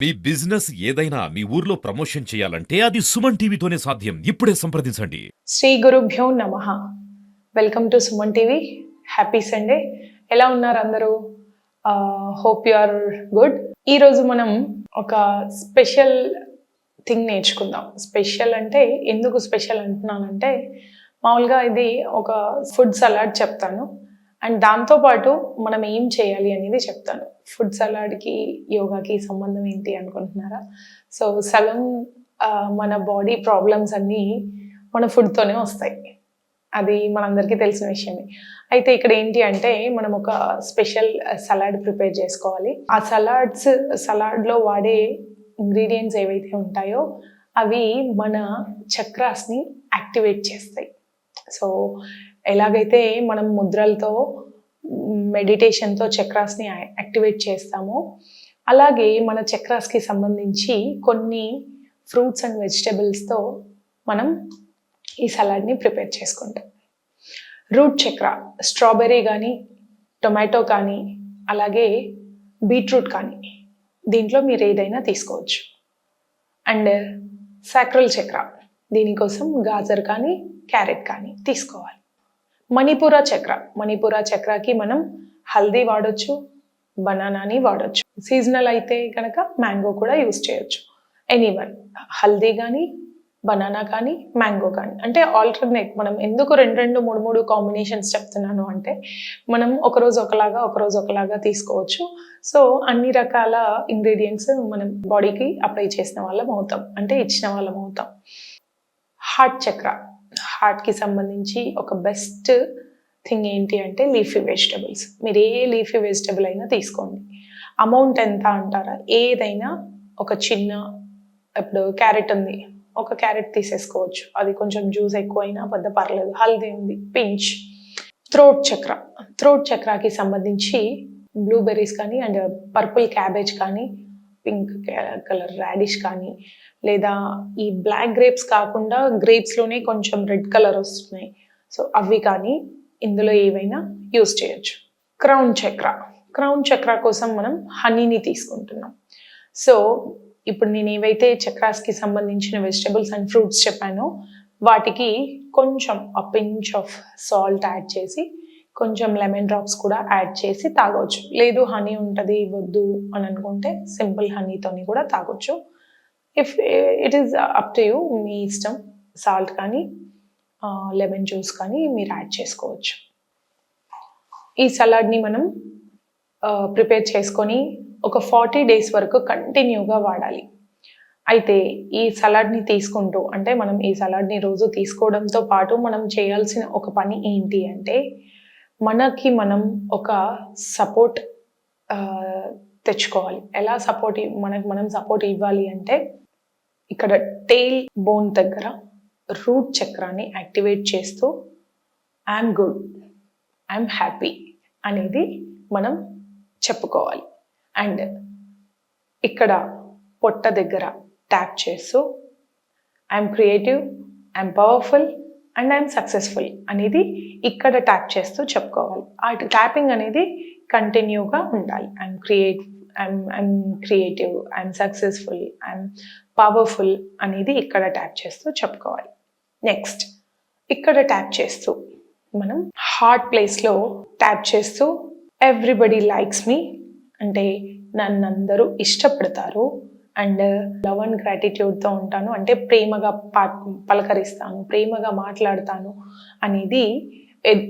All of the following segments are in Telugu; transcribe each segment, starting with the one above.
మీ బిజినెస్ ఏదైనా మీ ఊర్లో ప్రమోషన్ చేయాలంటే అది సుమన్ టీవీతోనే సాధ్యం. ఇప్పుడే సంప్రదించండి. శ్రీ గురుభ్యో నమః. Welcome to Suman TV. Happy Sunday. ఎలా ఉన్నారు అందరూ? Hope you are good. ఈరోజు మనం ఒక స్పెషల్ థింగ్ నేర్చుకుందాం. స్పెషల్ అంటే ఎందుకు స్పెషల్ అంటున్నానంటే, మామూలుగా ఇది ఒక ఫుడ్ సలాడ్ చెప్తాను అండ్ దాంతోపాటు మనం ఏం చేయాలి అనేది చెప్తాను. ఫుడ్ సలాడ్కి యోగాకి సంబంధం ఏంటి అనుకుంటున్నారా? సో సగం మన బాడీ ప్రాబ్లమ్స్ అన్నీ మన ఫుడ్తోనే వస్తాయి. అది మనందరికీ తెలిసిన విషయమే. అయితే ఇక్కడ ఏంటి అంటే, మనం ఒక స్పెషల్ సలాడ్ ప్రిపేర్ చేసుకోవాలి. ఆ సలాడ్లో వాడే ఇంగ్రీడియంట్స్ ఏవైతే ఉంటాయో అవి మన చక్రాస్ని యాక్టివేట్ చేస్తాయి. సో ఎలాగైతే మనం ముద్రలతో మెడిటేషన్తో చక్రాస్ని యాక్టివేట్ చేస్తామో, అలాగే మన చక్రాస్కి సంబంధించి కొన్ని ఫ్రూట్స్ అండ్ వెజిటబుల్స్తో మనం ఈ సలాడ్ని ప్రిపేర్ చేసుకుంటాం. రూట్ చక్ర, స్ట్రాబెర్రీ కానీ, టొమాటో కానీ, అలాగే బీట్రూట్ కానీ, దీంట్లో మీరు ఏదైనా తీసుకోవచ్చు. అండ్ సాక్రల్ చక్ర, దీనికోసం గాజర్ కానీ, క్యారెట్ కానీ తీసుకోవాలి. మణిపుర చక్రకి మనం హల్దీ వాడొచ్చు, బనానాని వాడొచ్చు. సీజనల్ అయితే కనుక మ్యాంగో కూడా యూస్ చేయొచ్చు. ఎనీవన్, హల్దీ కానీ, బనానా కానీ, మ్యాంగో కానీ, అంటే ఆల్టర్నేట్. మనం ఎందుకు రెండు మూడు కాంబినేషన్స్ చెప్తున్నాను అంటే, మనం ఒకరోజు ఒకలాగా తీసుకోవచ్చు. సో అన్ని రకాల ఇంగ్రీడియంట్స్ మనం బాడీకి అప్లై చేసిన వాళ్ళం అవుతాం, అంటే ఇచ్చిన వాళ్ళం అవుతాం. హార్ట్ చక్ర, హార్ట్కి సంబంధించి ఒక బెస్ట్ థింగ్ ఏంటి అంటే లీఫీ వెజిటబుల్స్. మీరు ఏ లీఫీ వెజిటబుల్ అయినా తీసుకోండి. అమౌంట్ ఎంత అంటారా? ఏదైనా ఒక చిన్న, ఇప్పుడు క్యారెట్ ఉంది, ఒక క్యారెట్ తీసేసుకోవచ్చు. అది కొంచెం జ్యూస్ ఎక్కువైనా పెద్ద పర్లేదు. హల్దీ ఉంది, పించ్. థ్రోట్ చక్రాకి సంబంధించి బ్లూబెర్రీస్ కానీ, అండ్ పర్పుల్ క్యాబేజ్ కానీ, పింక్ కలర్ రాడిష్ కానీ, లేదా ఈ బ్లాక్ గ్రేప్స్ కాకుండా గ్రేప్స్లోనే కొంచెం రెడ్ కలర్ వస్తున్నాయి, సో అవి కానీ ఇందులో ఏవైనా యూస్ చేయొచ్చు. క్రౌన్ చక్ర కోసం మనం హనీని తీసుకుంటున్నాం. సో ఇప్పుడు నేను ఏవైతే చక్రాస్కి సంబంధించిన వెజిటబుల్స్ అండ్ ఫ్రూట్స్ చెప్పానో వాటికి కొంచెం ఆ పించ్ ఆఫ్ సాల్ట్ యాడ్ చేసి, కొంచెం లెమన్ డ్రాప్స్ కూడా యాడ్ చేసి తాగొచ్చు. లేదు హనీ ఉంటుంది వద్దు అని అనుకుంటే సింపుల్ హనీతోని కూడా తాగొచ్చు. If it is up to you, మీ ఇష్టం. సాల్ట్ కానీ లెమన్ జ్యూస్ కానీ మీరు యాడ్ చేసుకోవచ్చు. ఈ సలాడ్ని మనం ప్రిపేర్ చేసుకొని ఒక 40 days వరకు కంటిన్యూగా వాడాలి. అయితే ఈ సలాడ్ని తీసుకుంటూ, అంటే మనం ఈ సలాడ్ని రోజు తీసుకోవడంతో పాటు మనం చేయాల్సిన ఒక పని ఏంటి అంటే, మనకి మనం ఒక సపోర్ట్ తెచ్చుకోవాలి. ఎలా మనం సపోర్ట్ ఇవ్వాలి అంటే, ఇక్కడ టెయిల్ బోన్ దగ్గర రూట్ చక్రాన్ని యాక్టివేట్ చేస్తూ ఐఎమ్ గుడ్, ఐఎమ్ హ్యాపీ అనేది మనం చెప్పుకోవాలి. అండ్ ఇక్కడ పొట్ట దగ్గర ట్యాప్ చేస్తూ I'm creative, I'm powerful and I'm successful అనేది ఇక్కడ ట్యాప్ చేస్తూ చెప్పుకోవాలి. ఆ ట్యాపింగ్ అనేది కంటిన్యూగా ఉండాలి. I'm creative, I'm successful, I'm powerful అనేది ఇక్కడ ట్యాప్ చేస్తూ చెప్పుకోవాలి. నెక్స్ట్, ఇక్కడ ట్యాప్ చేస్తూ మనం హార్ట్ ప్లేస్లో ట్యాప్ చేస్తూ ఎవ్రీబడి లైక్స్ మీ, అంటే నన్ను అందరూ ఇష్టపడతారు అండ్ లవ్ అండ్ గ్రాటిట్యూడ్తో ఉంటాను, అంటే ప్రేమగా పలకరిస్తాను, ప్రేమగా మాట్లాడతాను అనేది,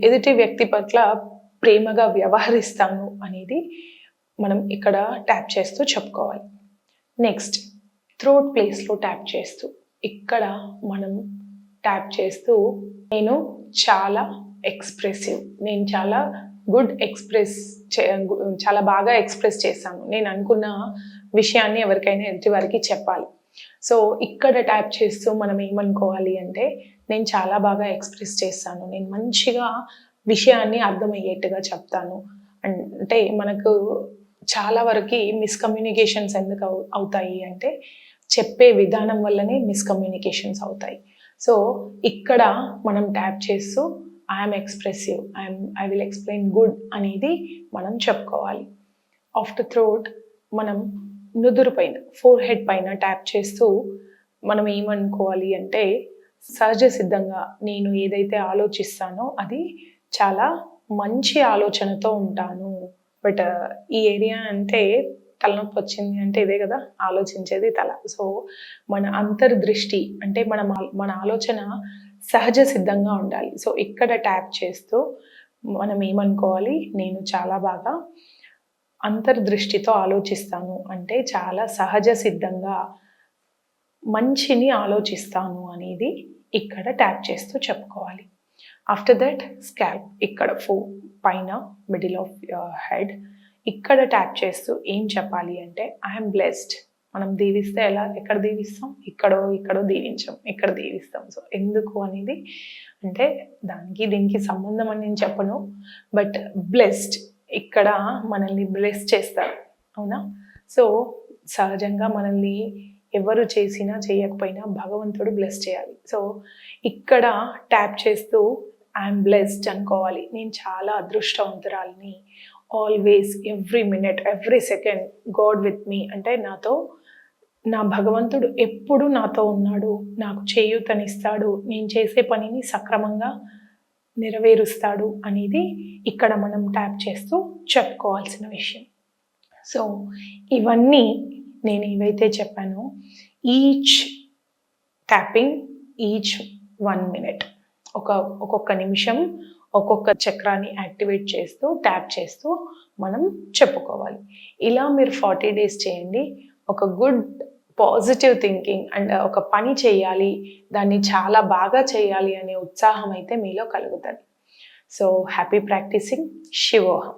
ఎదుటి వ్యక్తి పట్ల ప్రేమగా వ్యవహరిస్తాను అనేది మనం ఇక్కడ ట్యాప్ చేస్తూ చెప్పుకోవాలి. నెక్స్ట్, థ్రోట్ ప్లేస్లో ట్యాప్ చేస్తూ ఇక్కడ మనం ట్యాప్ చేస్తూ నేను చాలా ఎక్స్ప్రెసివ్, నేను చాలా చాలా బాగా ఎక్స్ప్రెస్ చేశాను, నేను అనుకున్న విషయాన్ని ఎవరికైనా ఎదుటి వారికి చెప్పాలి. సో ఇక్కడ ట్యాప్ చేస్తూ మనం ఏమనుకోవాలి అంటే, నేను చాలా బాగా ఎక్స్ప్రెస్ చేస్తాను, నేను మంచిగా విషయాన్ని అర్థమయ్యేట్టుగా చెప్తాను. అంటే మనకు చాలా వరకు మిస్కమ్యూనికేషన్స్ ఎందుకు అవుతాయి అంటే, చెప్పే విధానం వల్లనే మిస్కమ్యూనికేషన్స్ అవుతాయి. సో ఇక్కడ మనం ట్యాప్ చేస్తూ I'm expressive, I will explain good అనేది మనం చెప్పుకోవాలి. ఆఫ్టర్ థ్రోట్ మనం నుదురు పైన, ఫోర్ హెడ్ పైన ట్యాప్ చేస్తూ మనం ఏమనుకోవాలి అంటే, సహజ సిద్ధంగా నేను ఏదైతే ఆలోచిస్తానో అది చాలా మంచి ఆలోచనతో ఉంటాను. బట్ ఈ ఏరియా అంటే తలనొప్పి వచ్చింది అంటే ఇదే కదా, ఆలోచించేది తల. సో మన అంతర్దృష్టి అంటే మన ఆలోచన సహజ సిద్ధంగా ఉండాలి. సో ఇక్కడ ట్యాప్ చేస్తూ మనం ఏమనుకోవాలి, నేను చాలా బాగా అంతర్దృష్టితో ఆలోచిస్తాను అంటే చాలా సహజ సిద్ధంగా మంచిని ఆలోచిస్తాను అనేది ఇక్కడ ట్యాప్ చేస్తూ చెప్పుకోవాలి. ఆఫ్టర్ దట్ స్కాల్ప్, ఇక్కడ పైన మిడిల్ ఆఫ్ హెడ్ ఇక్కడ ట్యాప్ చేస్తూ ఏం చెప్పాలి అంటే, ఐఎమ్ బ్లెస్డ్. మనం దీవిస్తే ఎక్కడ దీవిస్తాం, ఇక్కడో దీవించాం, ఇక్కడ దీవిస్తాం. సో ఎందుకు అనేది అంటే దానికి దీనికి సంబంధం అని నేను చెప్పను, బట్ బ్లెస్డ్ ఇక్కడ మనల్ని బ్లెస్ చేస్తారు, అవునా? సో సహజంగా మనల్ని ఎవరు చేసినా చేయకపోయినా భగవంతుడు బ్లెస్ చేయాలి. సో ఇక్కడ ట్యాప్ చేస్తూ ఐఎమ్ బ్లెస్డ్ అనుకోవాలి. నేను చాలా అదృష్టవంతురాలిని, always, every minute, every second God with me అంటే నా భగవంతుడు ఎప్పుడు నాతో ఉన్నాడు, నాకు చేయూతనిస్తాడు, నేను చేసే పనిని సక్రమంగా నెరవేరుస్తాడు అనేది ఇక్కడ మనం ట్యాప్ చేస్తూ చెప్పుకోవాల్సిన విషయం. సో ఇవన్నీ నేను ఏవైతే చెప్పానో, ఈచ్ ట్యాపింగ్, ఈచ్ 1 minute, ఒక్కొక్క నిమిషం ఒక్కొక్క చక్రాన్ని యాక్టివేట్ చేస్తూ ట్యాప్ చేస్తూ మనం చెప్పుకోవాలి. ఇలా మీరు 40 days చేయండి. ఒక గుడ్ పాజిటివ్ థింకింగ్ అండ్ ఒక పని చేయాలి, దాన్ని చాలా బాగా చేయాలి అనే ఉత్సాహం అయితే మీలో కలుగుతుంది. So happy practicing. శివోహం.